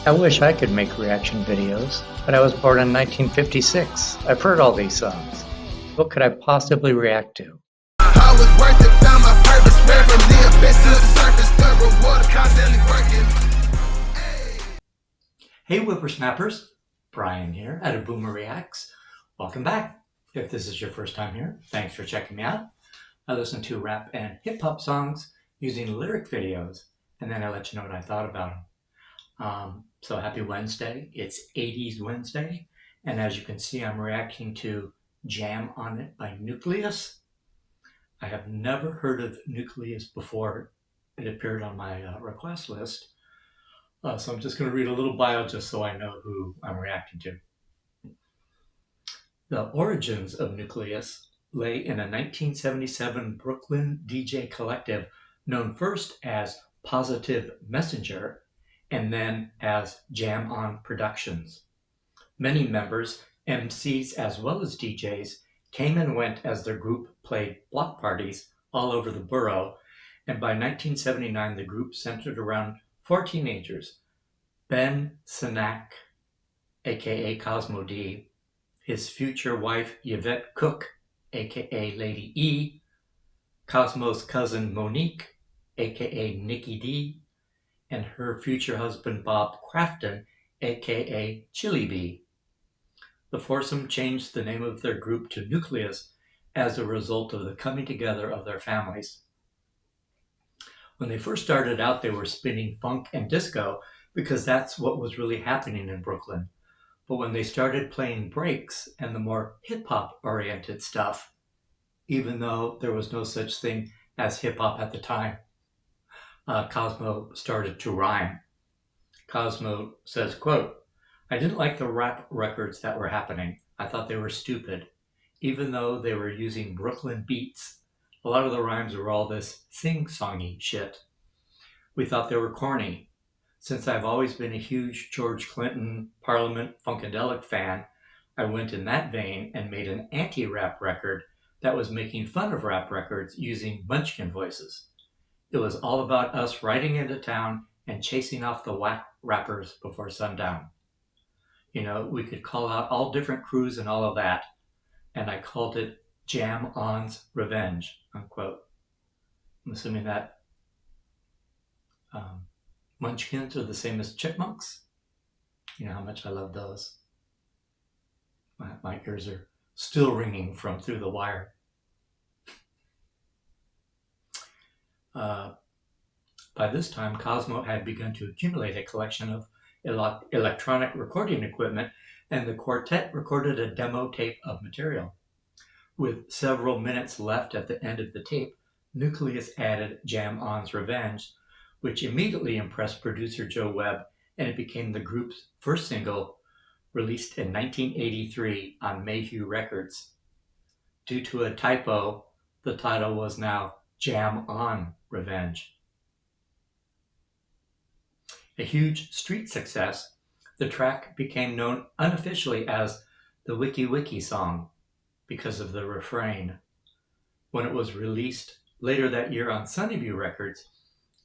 I wish I could make reaction videos, but I was born in 1956. I've heard all these songs. What could I possibly react to? I was worth it, found my purpose, rarely abyss to the surface, the reward of constantly working. Hey whippersnappers, Brian here at A Boomer Reacts. Welcome back. If this is your first time here, thanks for checking me out. I listen to rap and hip hop songs using lyric videos, and then I let you know what I thought about them. So happy Wednesday. It's 80s Wednesday, and as you can see, I'm reacting to Jam on It by Newcleus. I have never heard of Newcleus before it appeared on my request list. So I'm just going to read a little bio just so I know who I'm reacting to. The origins of Newcleus lay in a 1977 Brooklyn DJ collective known first as Positive Messenger and then as Jam On Productions. Many members, MCs as well as DJs, came and went as their group played block parties all over the borough, and by 1979 the group centered around 4 teenagers: Ben Sinak, aka Cosmo D, his future wife Yvette Cook, aka Lady E, Cosmo's cousin Monique, aka Nikki D, and her future husband Bob Crafton, aka Chili B. The foursome changed the name of their group to Newcleus as a result of the coming together of their families. When they first started out, they were spinning funk and disco because that's what was really happening in Brooklyn. But when they started playing breaks and the more hip-hop oriented stuff, even though there was no such thing as hip-hop at the time, Cosmo started to rhyme. Cosmo says, quote, "I didn't like the rap records that were happening. I thought they were stupid. Even though they were using Brooklyn beats, a lot of the rhymes were all this sing-songy shit. We thought they were corny. Since I've always been a huge George Clinton Parliament Funkadelic fan, I went in that vein and made an anti-rap record that was making fun of rap records using Munchkin voices. It was all about us riding into town and chasing off the whack rappers before sundown. You know, we could call out all different crews and all of that, and I called it Jam On's Revenge," unquote. I'm assuming that Munchkins are the same as chipmunks. You know how much I love those. My ears are still ringing from through the wire. By this time, Cosmo had begun to accumulate a collection of electronic recording equipment, and the quartet recorded a demo tape of material. With several minutes left at the end of the tape, Newcleus added Jam On's Revenge, which immediately impressed producer Joe Webb, and it became the group's first single, released in 1983 on Mayhew Records. Due to a typo, the title was now Jam On Revenge. A huge street success, the track became known unofficially as the Wiki Wiki song because of the refrain. When it was released later that year on Sunnyview Records,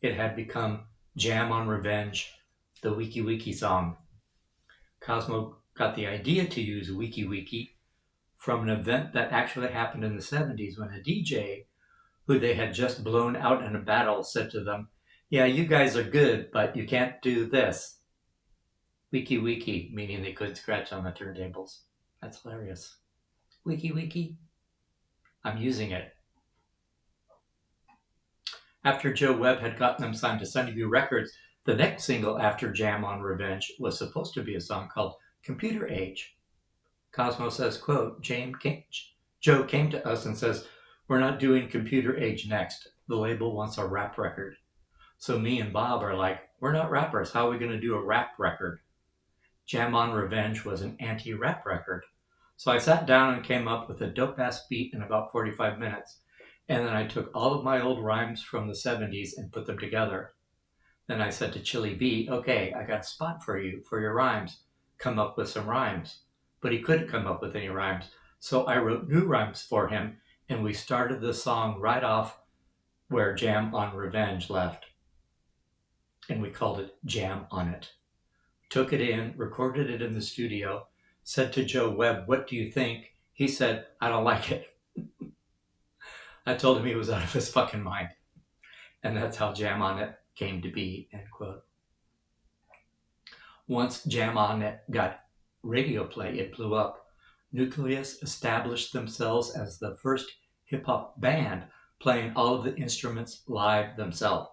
it had become Jam on Revenge, the Wiki Wiki song. Cosmo got the idea to use Wiki Wiki from an event that actually happened in the 70s when a DJ who they had just blown out in a battle said to them, "Yeah, you guys are good, but you can't do this." Wiki Wiki, meaning they couldn't scratch on the turntables. That's hilarious. Wiki Wiki. I'm using it. After Joe Webb had gotten them signed to Sunnyview Records, the next single after Jam on Revenge was supposed to be a song called Computer Age. Cosmo says, quote, Joe came to us and says, "We're not doing Computer Age next. The label wants a rap record." So me and Bob are like, "We're not rappers. How are we going to do a rap record?" Jam on Revenge was an anti-rap record. So I sat down and came up with a dope-ass beat in about 45 minutes. And then I took all of my old rhymes from the 70s and put them together. Then I said to Chili B, "Okay, I got a spot for you, for your rhymes. Come up with some rhymes." But he couldn't come up with any rhymes. So I wrote new rhymes for him, and we started the song right off where Jam on Revenge left. And we called it Jam on It. took it in, recorded it in the studio, said to Joe Webb, "What do you think?" He said, "I don't like it." I told him he was out of his fucking mind. And that's how Jam On It came to be, end quote. Once Jam On It got radio play, it blew up. Newcleus established themselves as the first hip-hop band playing all of the instruments live themselves.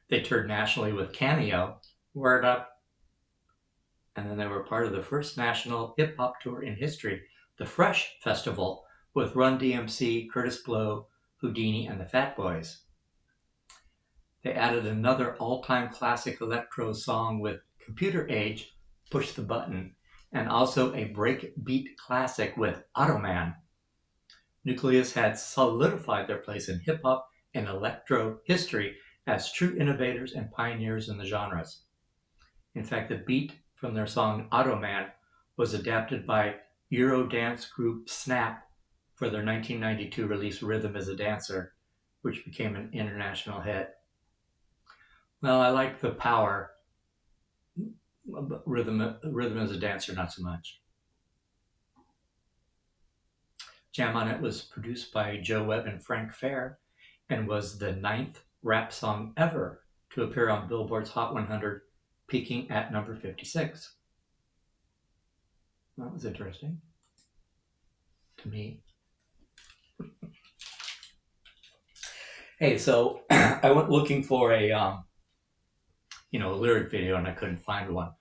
They toured nationally with Cameo, Word Up, and then they were part of the first national hip-hop tour in history, the Fresh Festival, with Run DMC, Curtis Blow, Houdini, and the Fat Boys. They added another all-time classic electro song with Computer Age, Push the Button, and also a breakbeat classic with Automan. Newcleus had solidified their place in hip-hop and electro history as true innovators and pioneers in the genres. In fact, the beat from their song Automan was adapted by Eurodance group Snap for their 1992 release Rhythm is a Dancer, which became an international hit. Well, I like the power. Rhythm is a Dancer, not so much. Jam On It was produced by Joe Webb and Frank Fair and was the 9th rap song ever to appear on Billboard's Hot 100, peaking at number 56. That was interesting to me. Hey, so I went looking for a lyric video and I couldn't find one.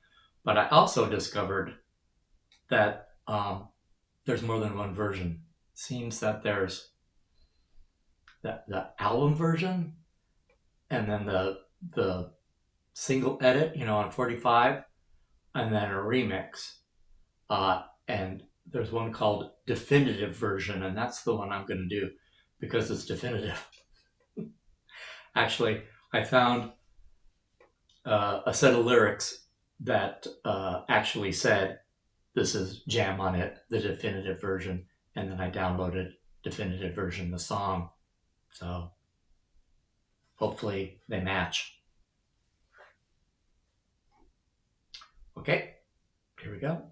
But I also discovered that there's more than one version. Seems that there's the album version and then the single edit, on 45, and then a remix. And there's one called Definitive Version, and that's the one I'm going to do because it's definitive. Actually, I found a set of lyrics that actually said, "This is Jam On It, the definitive version," and then I downloaded Definitive Version, the song. So hopefully they match. Okay, here we go.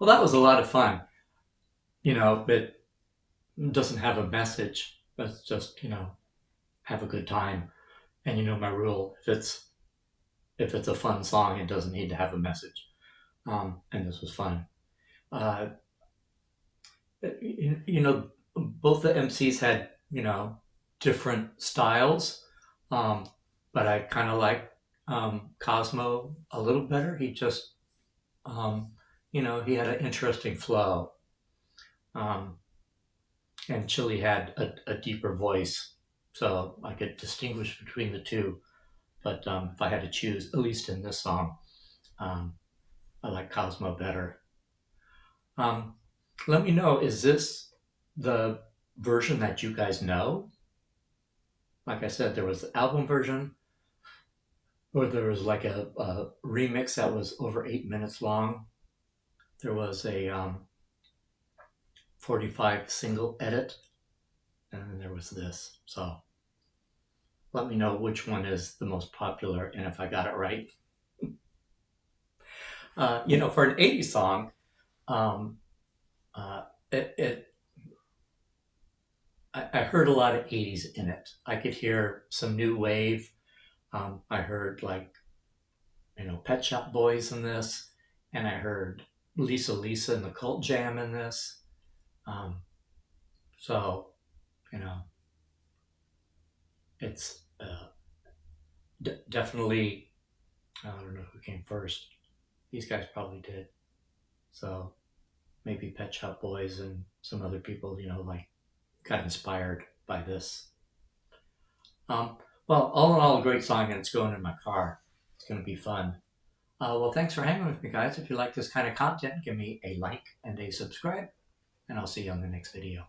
Well, that was a lot of fun. It doesn't have a message. It's just, have a good time. And my rule, if it's a fun song, it doesn't need to have a message. And this was fun. Uh, both the MCs had, different styles. But I kind of like Cosmo a little better. He just, he had an interesting flow. And Chili had a deeper voice, so I could distinguish between the two. But if I had to choose, at least in this song, I like Cosmo better. Let me know, is this the version that you guys know? Like I said, there was the album version, or there was like a remix that was over 8 minutes long. There was a 45 single edit, and then there was this. So let me know which one is the most popular and if I got it right. For an 80s song, I heard a lot of 80s in it. I could hear some new wave. I heard Pet Shop Boys in this, and I heard Lisa and the Cult Jam in this. So, it's definitely, I don't know who came first. These guys probably did. So maybe Pet Shop Boys and some other people, got inspired by this. Well, all in all, a great song, and it's going in my car. It's going to be fun. Well, thanks for hanging with me, guys. If you like this kind of content, give me a like and a subscribe, and I'll see you on the next video.